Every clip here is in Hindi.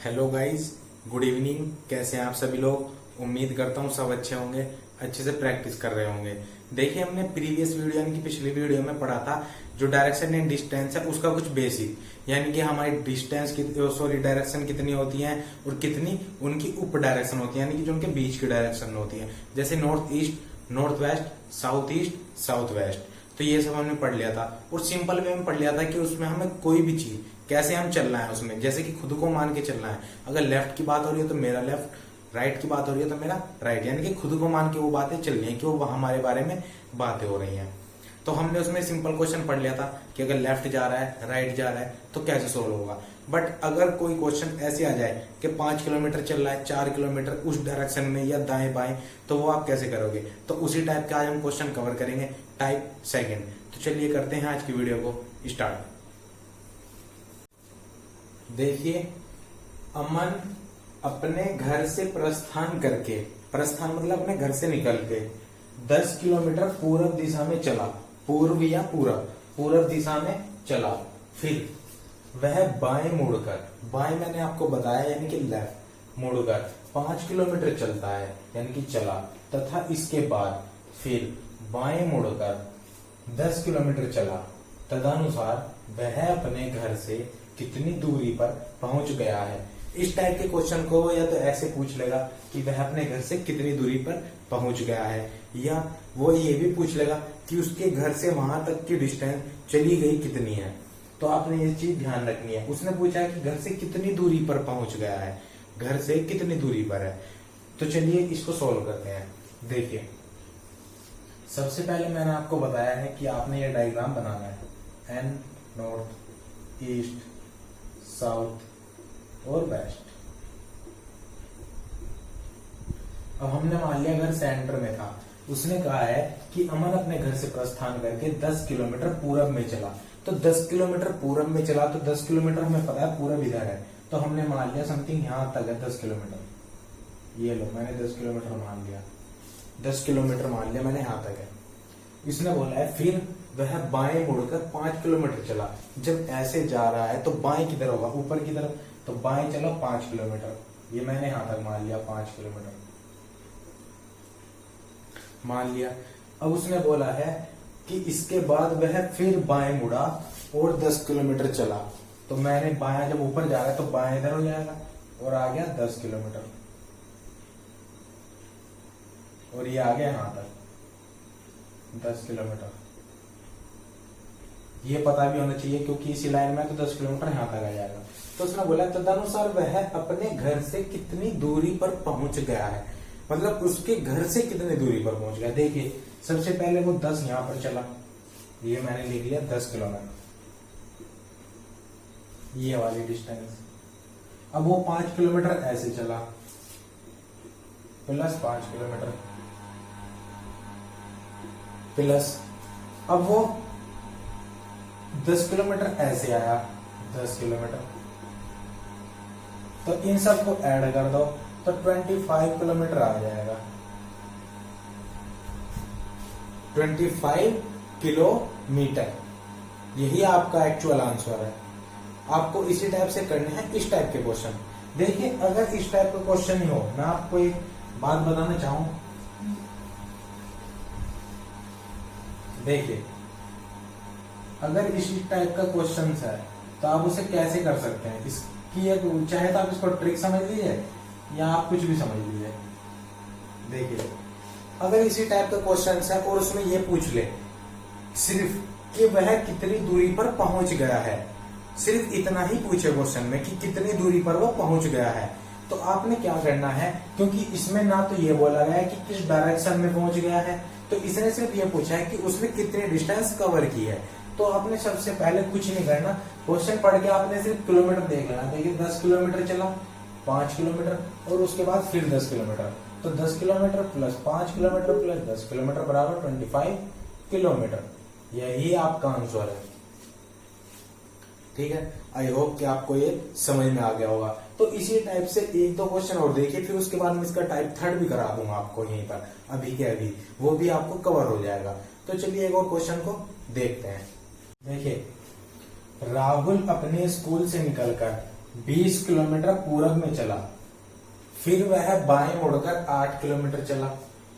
Hello guys, good evening. कैसे हैं आप सभी लोग। उम्मीद करता हूँ सब अच्छे होंगे, अच्छे से प्रैक्टिस कर रहे होंगे। देखिए, हमने प्रीवियस वीडियो यानी कि पिछली वीडियो में पढ़ा था जो डायरेक्शन एंड डिस्टेंस है उसका कुछ बेसिक, यानी कि हमारी डिस्टेंस डायरेक्शन कितनी होती है और कितनी उनकी उप डायरेक्शन होती है, यानी कि जो उनके बीच की डायरेक्शन होती है, जैसे north east north west, south east south west. तो ये सब हमने पढ़ लिया था और सिंपल वे में पढ़ लिया था कि उसमें हमें कोई भी चीज कैसे हम चलना है उसमें, जैसे कि खुद को मान के चलना है। अगर लेफ्ट की बात हो रही है तो मेरा लेफ्ट, राइट की बात हो रही है तो मेरा राइट, यानी कि खुद को मान के वो बातें चलनी है कि वो हमारे बारे में बातें हो रही हैं। तो हमने उसमें सिंपल क्वेश्चन पढ़ लिया था कि अगर लेफ्ट जा रहा है, राइट जा रहा है तो कैसे सोल्व होगा। बट अगर कोई क्वेश्चन ऐसे आ जाए कि 5 किलोमीटर चल रहा है, 4 किलोमीटर उस डायरेक्शन में या दाएं बाएं, तो वो आप कैसे करोगे। तो उसी टाइप का आज हम क्वेश्चन कवर करेंगे, टाइप सेकंड। तो चलिए करते हैं आज की वीडियो को स्टार्ट। देखिए, अमन अपने घर से प्रस्थान करके, प्रस्थान मतलब अपने घर से निकल के 10 किलोमीटर पूर्व दिशा में चला। पूर्व या पूर्व दिशा में चला। फिर वह बाएं मुड़कर, बाएं मैंने आपको बताया यानी कि लेफ्ट, मुड़कर 5 किलोमीटर चलता है यानी कि चला, तथा इसके बाद फिर बाएं मुड़कर 10 किलोमीटर चला। तदनुसार वह अपने घर से कितनी दूरी पर पहुंच गया है। इस टाइप के क्वेश्चन को या तो ऐसे पूछ लेगा कि वह अपने घर से कितनी दूरी पर पहुंच गया है, या वो ये भी पूछ लेगा कि उसके घर से वहां तक की डिस्टेंस चली गई कितनी है। तो आपने ये चीज ध्यान रखनी है। उसने पूछा है कि घर से कितनी दूरी पर पहुंच गया है, घर से कितनी दूरी पर है। तो चलिए इसको सोल्व करते हैं। देखिए, सबसे पहले मैंने आपको बताया है कि आपने ये डायग्राम बनाना है, एन नॉर्थ ईस्ट साउथ और वेस्ट। अब हमने मान लिया घर सेंटर में था। उसने कहा है कि अमन अपने घर से प्रस्थान करके 10 किलोमीटर पूरब में चला। तो 10 किलोमीटर पूरब में चला, तो 10 किलोमीटर हमें पता है पूरब इधर है, तो हमने मान लिया समथिंग यहां तक है 10 किलोमीटर। ये लो, मैंने 10 किलोमीटर मान लिया, 10 किलोमीटर मान लिया मैंने, यहां तक है। इसने बोला है फिर वह बाएं मुड़कर 5 किलोमीटर चला। जब ऐसे जा रहा है तो बाएं किधर होगा, ऊपर की तरफ, तो बाएं चला 5 किलोमीटर। ये मैंने यहां तक मान लिया 5 किलोमीटर मान लिया। अब उसने बोला है कि इसके बाद वह फिर बाएं मुड़ा और 10 किलोमीटर चला। तो मैंने बायां जब ऊपर जा रहा है तो बाएं इधर हो जाएगा और आ गया 10 किलोमीटर, और ये आ गया यहां तक 10 किलोमीटर। ये पता भी होना चाहिए क्योंकि इसी लाइन में तो 10 किलोमीटर यहां तक आ जाएगा। तो उसने बोला तदनुसार वह अपने घर से कितनी दूरी पर पहुंच गया है, मतलब उसके घर से कितनी दूरी पर पहुंच गया। देखिए, सबसे पहले वो 10 यहां पर चला, ये मैंने लिख लिया 10 किलोमीटर, ये वाली डिस्टेंस। अब वो 5 किलोमीटर ऐसे चला, प्लस 5 किलोमीटर प्लस, अब वो 10 किलोमीटर ऐसे आया, 10 किलोमीटर। तो इन सब को ऐड कर दो तो 25 किलोमीटर आ जाएगा, 25 किलोमीटर। यही आपका एक्चुअल आंसर है। आपको इसी टाइप से करने हैं इस टाइप के क्वेश्चन। देखिए, अगर इस टाइप का क्वेश्चन ही हो, मैं आपको एक बात बताना चाहूं। देखिए, अगर इसी टाइप का क्वेश्चन है तो आप उसे कैसे कर सकते हैं। इसकी एक चाहे तो आप इसको ट्रिक समझ लीजिए या आप कुछ भी समझ लीजिए। देखिए, अगर इसी टाइप का क्वेश्चन है और उसमें ये पूछ ले सिर्फ कि वह कितनी दूरी पर पहुंच गया है, सिर्फ इतना ही पूछे क्वेश्चन में कि कितनी दूरी पर वो पहुंच गया है, तो आपने क्या करना है, क्योंकि इसमें ना तो ये बोला गया है कि किस डायरेक्शन में पहुंच गया है, तो इसने सिर्फ ये पूछा है कि उसने कितनी डिस्टेंस कवर की है। तो आपने सबसे पहले कुछ नहीं करना, क्वेश्चन पढ़ के आपने सिर्फ किलोमीटर देख लेना। देखिए, 10 किलोमीटर चला, 5 किलोमीटर और उसके बाद फिर 10 किलोमीटर, तो 10 kilometre plus 5 kilometre plus 10 kilometre बराबर 25 किलोमीटर। यही आपका आंसर है। ठीक है, आई होप कि आपको ये समझ में आ गया होगा। तो इसी टाइप से एक दो क्वेश्चन और देखिए, फिर उसके बाद में इसका टाइप थर्ड भी करा दूंगा आपको यहीं पर, अभी के अभी वो भी आपको कवर हो जाएगा। तो चलिए एक और क्वेश्चन को देखते हैं। देखिए, राहुल अपने स्कूल से निकलकर 20 किलोमीटर पूरब में चला, फिर वह बाएं मुड़कर 8 किलोमीटर चला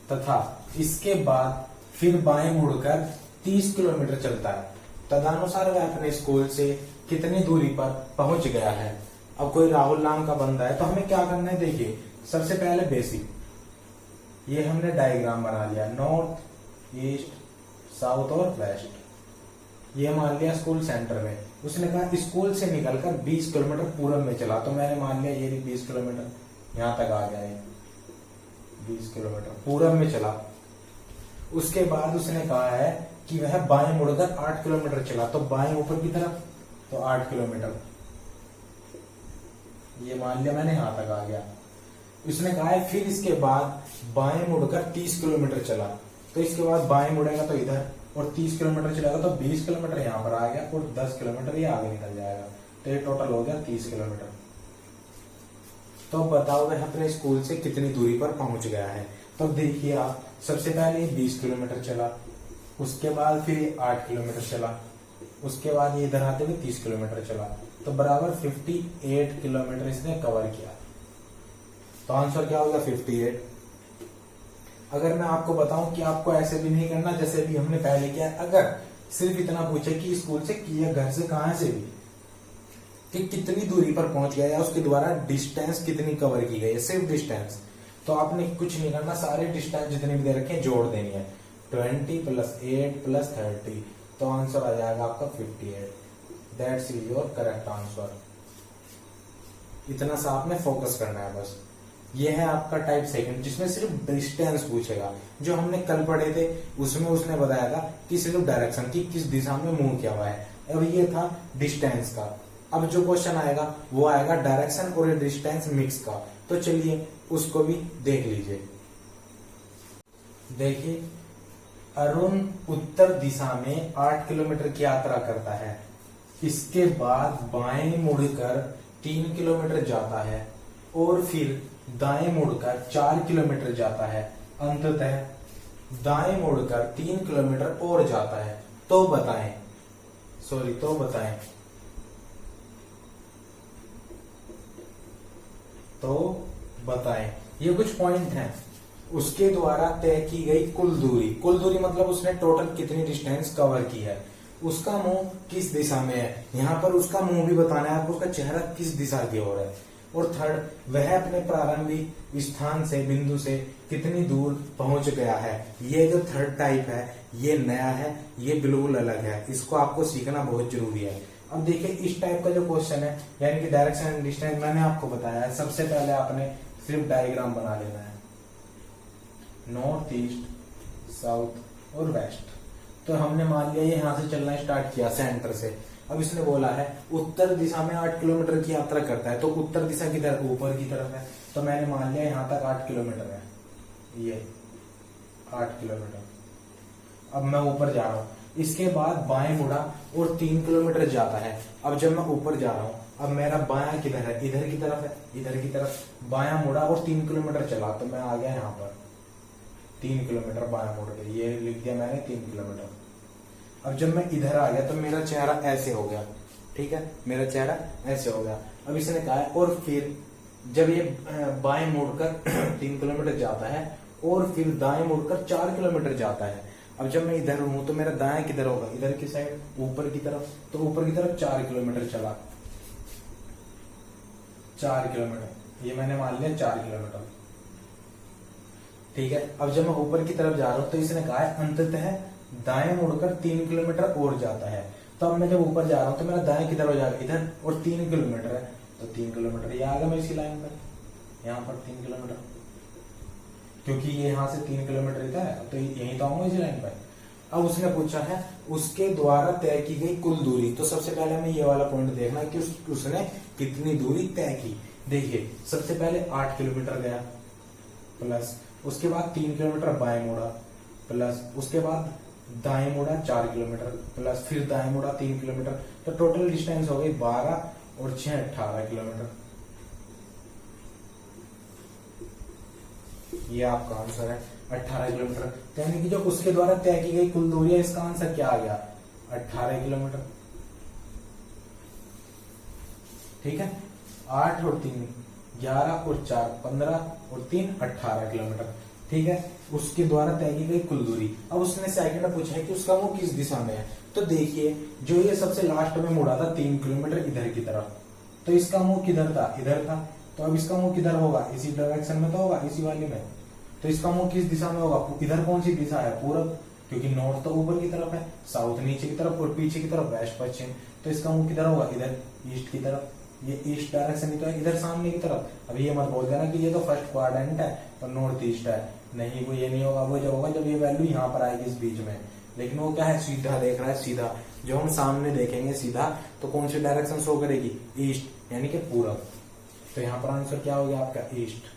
तथा इसके बाद फिर बाएं मुड़कर 30 किलोमीटर चलता है, तदनुसार वह अपने स्कूल से कितनी दूरी पर पहुंच गया है। अब कोई राहुल नाम का बंदा है, तो हमें क्या करना है, देखिए सबसे पहले बेसिक, ये हमने डायग्राम बना लिया, नॉर्थ, ईस्ट, साउथ और वेस्ट। ये मान लिया स्कूल सेंटर में, उसने कहा स्कूल से निकलकर 20 किलोमीटर पूरब में चला, तो मैंने मान लिया ये 20 किलोमीटर यहां तक आ गया है, 20 किलोमीटर पूरब में चला। उसके बाद उसने कहा है कि वह बाएं मुड़कर 8 किलोमीटर चला, तो बाएं ऊपर की तरफ, तो 8 किलोमीटर ये मान लिया मैंने, यहां तक आ गया। उसने कहा है फिर इसके बाद बाएं मुड़कर 30 किलोमीटर चला, तो इसके बाद बाएं मुड़ेगा तो इधर, और 30 किलोमीटर चलेगा तो 20 किलोमीटर यहां पर आ गया और 10 किलोमीटर ये आगे निकल जाएगा, तो ये टोटल हो गया 30 किलोमीटर। तो बताओ वह अपने स्कूल से कितनी दूरी पर पहुंच गया है। तो देखिए आप, सबसे पहले 20 किलोमीटर चला, उसके बाद फिर 8 किलोमीटर चला, उसके बाद ये इधर आते हुए 30 किलोमीटर चला, तो बराबर 58 किलोमीटर इसने कवर किया। तो आंसर क्या होगा 58। अगर मैं आपको बताऊं कि आपको ऐसे भी नहीं करना जैसे भी हमने पहले किया, अगर सिर्फ इतना पूछे कि स्कूल से या घर से कहां से भी कि कितनी दूरी पर पहुंच गया या उसके द्वारा डिस्टेंस कितनी कवर की गई है, सिर्फ डिस्टेंस, तो आपने कुछ नहीं करना, सारे डिस्टेंस जितने भी दे रखे हैं जोड़ देनी है, 20 + 8 + 30, तो आंसर आ जाएगा आपका 58। That's is your correct answer. इतना सा आपने फोकस करना है बस। ये है आपका टाइप सेकंड, जिसमें सिर्फ डिस्टेंस पूछेगा। जो हमने कल पढ़े थे उसमें उसने बताया था कि सिर्फ डायरेक्शन की किस दिशा में मूव किया हुआ है, अब ये था डिस्टेंस का। अब जो क्वेश्चन आएगा वो आएगा डायरेक्शन और डिस्टेंस मिक्स का, तो चलिए उसको भी देख लीजिए। देखिए, अरुण उत्तर दिशा में 8 किलोमीटर की यात्रा करता है, इसके बाद बाएं मुड़कर 3 किलोमीटर जाता है और फिर दाएं मुड़कर 4 किलोमीटर जाता है, अंततः दाएं मुड़कर 3 किलोमीटर और जाता है। तो बताएं ये कुछ पॉइंट हैं। उसके द्वारा तय की गई कुल दूरी मतलब उसने टोटल कितनी डिस्टेंस कवर की है, उसका मुंह किस दिशा में है, यहाँ पर उसका मुंह भी बताना है आपको, उसका चेहरा किस दिशा की ओर है। और थर्ड, वह अपने प्रारंभिक स्थान से बिंदु से कितनी दूर पहुंच गया है। ये जो थर्ड टाइप है ये नया है, ये बिल्कुल अलग है, इसको आपको सीखना बहुत जरूरी है। अब देखिए इस टाइप का जो क्वेश्चन है यानी कि डायरेक्शन एंड डिस्टेंस, मैंने आपको बताया है, सबसे पहले आपने सिर्फ डायग्राम बना लेना है, नॉर्थ, ईस्ट, साउथ और वेस्ट। तो हमने मान लिया ये यहाँ से चलना स्टार्ट किया सेंटर से। अब इसने बोला है उत्तर दिशा में 8 किलोमीटर की यात्रा करता है, तो उत्तर दिशा की तरफ ऊपर की तरफ है, तो मैंने मान लिया यहाँ तक 8 किलोमीटर है, ये 8 किलोमीटर। अब मैं ऊपर जा रहा हूँ, इसके बाद बाएं मुड़ा और 3 किलोमीटर जाता है। अब जब मैं ऊपर जा रहा हूँ, अब मेरा बायां किधर है, इधर की तरफ है, इधर की तरफ बायां मुड़ा और 3 किलोमीटर चला, तो मैं आ गया यहाँ पर 3 किलोमीटर बायां मुड़ के, ये लिख दिया मैंने 3 किलोमीटर। अब जब मैं इधर आ गया तो मेरा चेहरा ऐसे हो गया, ठीक है, मेरा चेहरा ऐसे हो गया। अब इसने कहा है और फिर जब ये बाएं मुड़कर 3 किलोमीटर जाता है और फिर दाएं मुड़कर 4 किलोमीटर जाता है। अब जब मैं इधर हूं तो मेरा दाएं किधर होगा, इधर की साइड, ऊपर की तरफ, तो ऊपर की तरफ 4 किलोमीटर चला, 4 किलोमीटर, ये मैंने मान लिया 4 किलोमीटर, ठीक है। अब जब मैं ऊपर की तरफ जा रहा हूं तो इसने कहा है अंततः दाएं मुड़कर 3 किलोमीटर और जाता है। तो अब मैं जब ऊपर जा रहा हूं तो मेरा दाएं किधर हो जाएगा, इधर, और 3 किलोमीटर है, तो 3 किलोमीटर ये आ गया मैं इसी लाइन पर, यहाँ पर 3 किलोमीटर, क्योंकि ये यहाँ से 3 किलोमीटर इधर है, तो यही तो आऊंगा इसी लाइन पर। अब उसने पूछा है उसके द्वारा तय की गई कुल दूरी, तो सबसे पहले हमें ये वाला पॉइंट देखना है कि उसने कितनी दूरी तय की। देखिए सबसे पहले 8 किलोमीटर गया, प्लस उसके बाद 3 किलोमीटर बाएं मुड़ा, प्लस उसके बाद दाएं मुड़ा 4 किलोमीटर, प्लस फिर दाएं मुड़ा 3 किलोमीटर, तो टोटल डिस्टेंस हो गई 12 और 6 18 किलोमीटर। ये आपका आंसर है 18 किलोमीटर। यानी कि जो उसके द्वारा तय की गई कुल दूरी है, इसका आंसर क्या आ गया 18 किलोमीटर, ठीक है। 8 और 3 11 और 4 15 और 3 18 किलोमीटर। ठीक है, उसके द्वारा तय की गई कुल दूरी। अब उसने सेकंड पूछा है कि उसका मुंह किस दिशा में है। तो देखिए, जो ये सबसे लास्ट में मुड़ा था 3 किलोमीटर इधर की तरफ, तो इसका मुंह किधर था? इधर था। तो अब इसका मुंह किधर होगा? इसी डायरेक्शन में तो होगा, इसी वाली में। तो इसका मुंह किस दिशा में होगा? इधर कौन सी दिशा है? पूरब, क्योंकि नॉर्थ तो ऊपर की तरफ है, साउथ नीचे की तरफ और पीछे की तरफ वेस्ट पश्चिम। तो इसका मुंह किधर होगा? इधर, ईस्ट की तरफ। ये ईस्ट डायरेक्शन ही तो है, इधर सामने की तरफ। अब ये मत बोल देना कि ये तो फर्स्ट क्वाड्रेंट है और नॉर्थ ईस्ट है। नहीं, वो ये नहीं होगा। वो जब होगा जब ये वैल्यू यहाँ पर आएगी इस बीच में। लेकिन वो क्या है? सीधा देख रहा है, सीधा। जो हम सामने देखेंगे सीधा, तो कौन सी डायरेक्शन शो करेगी? ईस्ट, यानी कि पूरब। तो यहाँ पर आंसर क्या हो गया आपका? ईस्ट,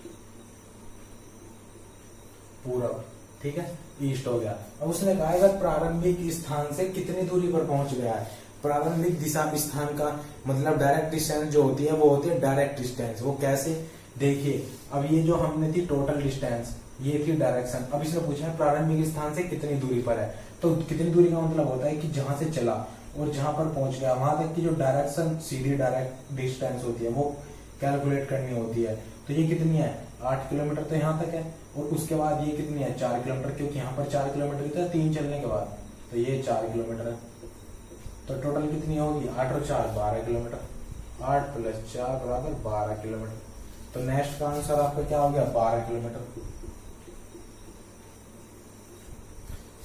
पूरब। ठीक है, ईस्ट हो गया। अब उसने कहा अगर प्रारंभिक स्थान से कितनी दूरी पर पहुंच गया है। प्रारंभिक दिशा स्थान का मतलब डायरेक्ट डिस्टेंस जो होती है वो होती है डायरेक्ट डिस्टेंस। वो कैसे? देखिए, अब ये जो हमने थी टोटल डिस्टेंस, ये थी डायरेक्शन। अब इसने पूछा है प्रारंभिक स्थान से कितनी दूरी पर है। तो कितनी दूरी का मतलब होता है कि जहां से चला और जहां पर पहुंच गया वहां तक की जो डायरेक्शन, सीधी डायरेक्ट डिस्टेंस होती है, वो कैलकुलेट करनी होती है। तो ये कितनी है? 8 किलोमीटर तो यहाँ तक है। और उसके बाद ये कितनी है? 4 किलोमीटर, क्योंकि यहाँ पर 4 किलोमीटर की था 3 चलने के बाद। तो ये 4 किलोमीटर है। तो टोटल कितनी होगी? 8 और 4 12 किलोमीटर। 8 + 4 = 12 किलोमीटर। तो नेक्स्ट का आंसर आपका क्या हो गया? 12 किलोमीटर।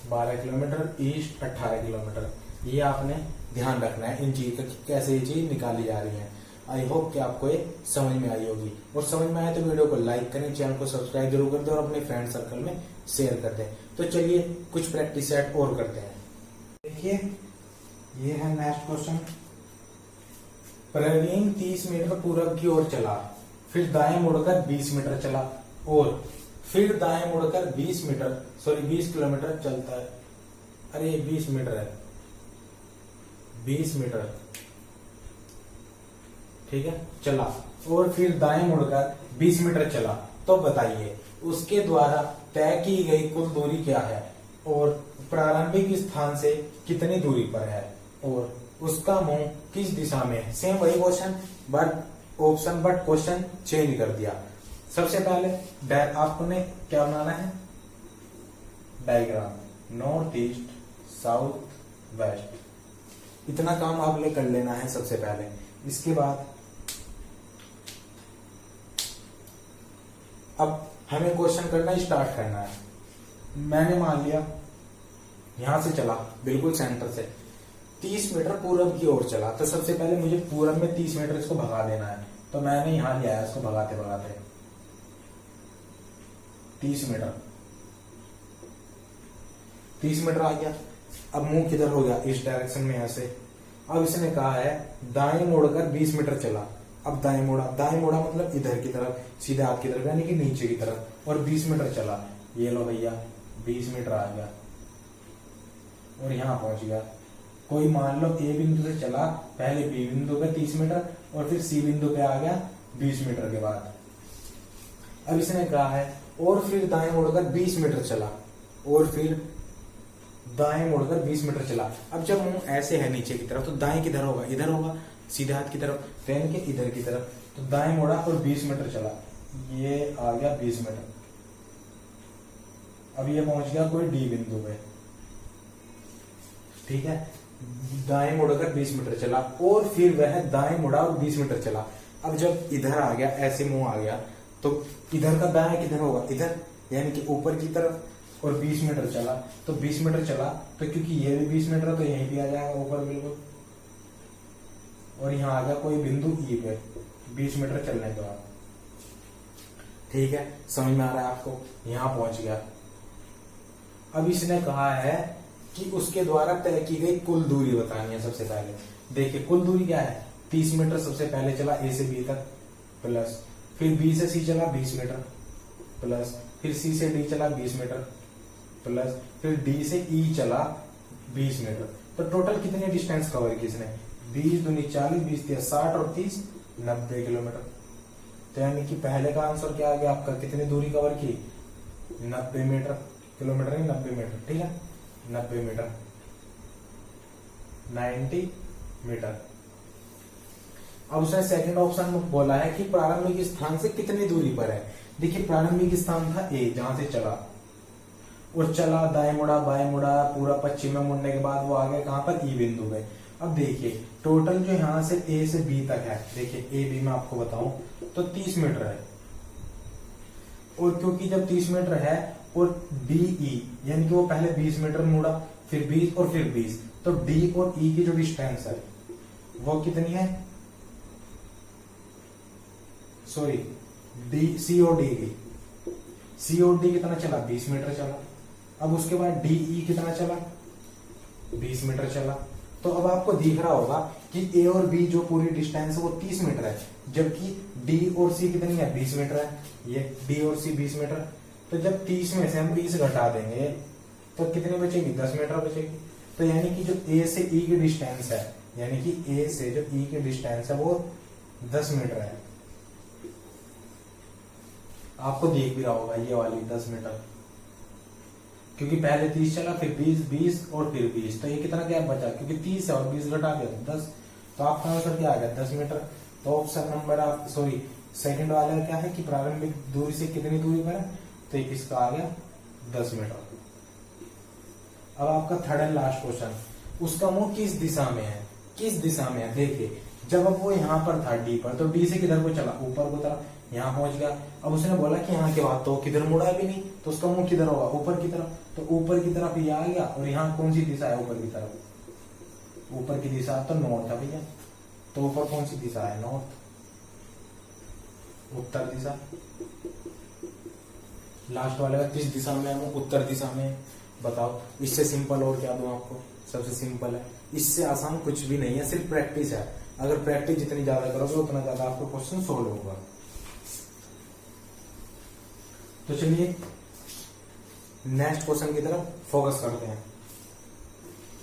12 kilometre east, 18 kilometre. ये आपने ध्यान रखना है इन चीज का, कैसे ये चीज निकाली जा रही है। आई होप कि आपको ये समझ में आई होगी। और समझ में आए तो वीडियो को लाइक करें, चैनल को सब्सक्राइब जरूर कर दें और अपने फ्रेंड सर्कल में शेयर कर दें। तो चलिए कुछ प्रैक्टिस सेट और करते हैं। देखिए, ये है नेक्स्ट क्वेश्चन। प्रवीण 30 मीटर पूरब की ओर चला, फिर दाएं मुड़कर 20 मीटर चला और फिर दाएं मुड़कर 20 किलोमीटर चलता है। अरे 20 मीटर है, 20 मीटर। ठीक है, चला और फिर दाएं मुड़कर 20 मीटर चला। तो बताइए उसके द्वारा तय की गई कुल दूरी क्या है और प्रारंभिक स्थान से कितनी दूरी पर है और उसका मुंह किस दिशा में है। सेम वही question, but option but question change कर दिया। सबसे पहले आपने क्या बनाना है? Diagram, north east, south west. इतना काम आपने कर लेना है सबसे पहले। इसके बाद अब हमें क्वेश्चन करना स्टार्ट करना है। मैंने मान लिया यहां से चला, बिल्कुल सेंटर से 30 मीटर पूरब की ओर चला। तो सबसे पहले मुझे पूरब में 30 मीटर इसको भगा देना है। तो मैंने यहां लिया है इसको भगाते भगाते 30 मीटर। 30 मीटर आ गया। अब मुंह किधर हो गया? इस डायरेक्शन में ऐसे। अब इसने कहा है दाएं मुड़कर 20 मीटर चला। अब दाएं मुड़ा मतलब इधर की तरफ, सीधा आपकी तरफ, यानी कि नीचे की तरफ। और 20 मीटर चला। ये लो भैया, 20 मीटर आ गया और यहां पहुंच गया। कोई मान लो ए बिंदु से चला, पहले बी बिंदु पे 30 मीटर और फिर सी बिंदु पे आ गया 20 मीटर के बाद। अब इसने कहा है और फिर दाएं मुड़कर 20 मीटर चला और फिर दाएं मुड़कर 20 मीटर चला। अब जब मुंह ऐसे है नीचे की तरफ, तो दाएं किधर होगा? इधर होगा, सीधे हाथ की तरफ, फैन के इधर की तरफ। तो दाएं मुड़ा और 20 मीटर चला। ये आ गया 20 मीटर। अब ये पहुंच गया कोई डी बिंदु पे। ठीक है, दाएं मुड़कर 20 मीटर चला और फिर वह दाएं मुड़ा और 20 मीटर चला। अब जब इधर आ गया, ऐसे मुंह आ गया, तो इधर का दाएं किधर होगा? इधर, यानी कि ऊपर की तरफ। और 20 मीटर चला, तो 20 मीटर चला तो क्योंकि ये भी 20 मीटर है तो यहीं भी आ जाएगा ऊपर बिल्कुल। और यहाँ आ गया कोई बिंदु ई पे 20 मीटर चलने के बाद। ठीक है, समझ में आ रहा है आपको? यहां पहुंच गया। अब इसने कहा है कि उसके द्वारा तय की गई कुल दूरी बतानी है। सबसे पहले देखिए कुल दूरी क्या है? 30 मीटर सबसे पहले चला ए से बी तक, प्लस फिर बी से सी चला 20 मीटर, प्लस फिर सी से डी चला 20 मीटर, प्लस फिर डी से ई चला 20 मीटर। तो टोटल कितने डिस्टेंस कवर की इसने? 20 दूनी 40, 20 30 60 और 30 90 किलोमीटर। तो यानी कि पहले का आंसर क्या आ गया आपका? कितनी दूरी कवर की? 90 मीटर। किलोमीटर नहीं, 90 मीटर। ठीक है, 90 मीटर, 90 मीटर। अब उसने सेकंड ऑप्शन में बोला है कि प्रारंभिक स्थान से कितनी दूरी पर है। देखिए प्रारंभिक स्थान था ए, जहां से चला और चला, दाएं मुड़ा बाएं मुड़ा, पूरा पश्चिम में मुड़ने के बाद वो आ गया कहां पर, ई बिंदु पे। अब देखिए टोटल जो यहां से ए से बी तक है, देखिए ए बी मैं आपको बताऊं तो 30 मीटर है। और क्योंकि जब 30 मीटर है और डी ई यानी कि वो पहले 20 मीटर मुड़ा, फिर 20 और फिर 20, तो डी और ई की जो डिस्टेंस है वो कितनी है, सॉरी डी सी और डी की, सी और डी कितना चला, 20 मीटर चला। अब उसके बाद डी ई कितना चला, 20 मीटर चला। तो अब आपको दिख रहा होगा कि ए और बी जो पूरी डिस्टेंस है वो 30 मीटर है, जबकि डी और सी कितनी है, 20 मीटर है। ये डी और सी 20 मीटर, तो जब 30 में से हम 20 घटा देंगे तो कितनी बचेगी, 10 मीटर बचेगी। तो यानी कि जो ए से ई की डिस्टेंस है, यानी कि ए से जो ई की डिस्टेंस है वो 10 मीटर है। आपको देख भी रहा होगा ये वाली 10 मीटर, क्योंकि पहले 30 चला, फिर 20 और फिर 20, तो ये कितना गैप बचा, क्योंकि 30 है और 20 घटा दिया तो 10, तो आपका आंसर क्या आ गया, 10 मीटर। तो ऑप्शन नंबर आप सॉरी सेकंड वाला क्या है कि प्रारंभिक दूरी से कितनी दूरी पर है, तो इसका आ गया 10 मीटर। अब आपका थर्ड एंड लास्ट क्वेश्चन, उसका मुंह किस दिशा में है, किस दिशा में है। देखिए जब अब वो यहाँ पर था डी पर, तो डी से किधर को चला, ऊपर को तरफ, यहाँ पहुंच गया। अब उसने बोला कि यहाँ के बाद तो किधर मुड़ा भी नहीं, तो उसका मुंह किधर होगा, ऊपर की तरफ। तो ऊपर की तरफ ये आ गया, और यहाँ कौन सी दिशा है, ऊपर की तरफ, ऊपर की दिशा तो नॉर्थ है भैया। तो ऊपर कौन सी दिशा है, नॉर्थ, उत्तर दिशा। लास्ट वाले का किस दिशा में है, वो उत्तर दिशा में। बताओ इससे सिंपल और क्या दूं आपको, सबसे सिंपल है, इससे आसान कुछ भी नहीं है, सिर्फ प्रैक्टिस है। अगर प्रैक्टिस जितनी ज्यादा करोगे उतना ज्यादा आपको क्वेश्चन सोल्व होगा। तो चलिए नेक्स्ट क्वेश्चन की तरफ फोकस करते हैं।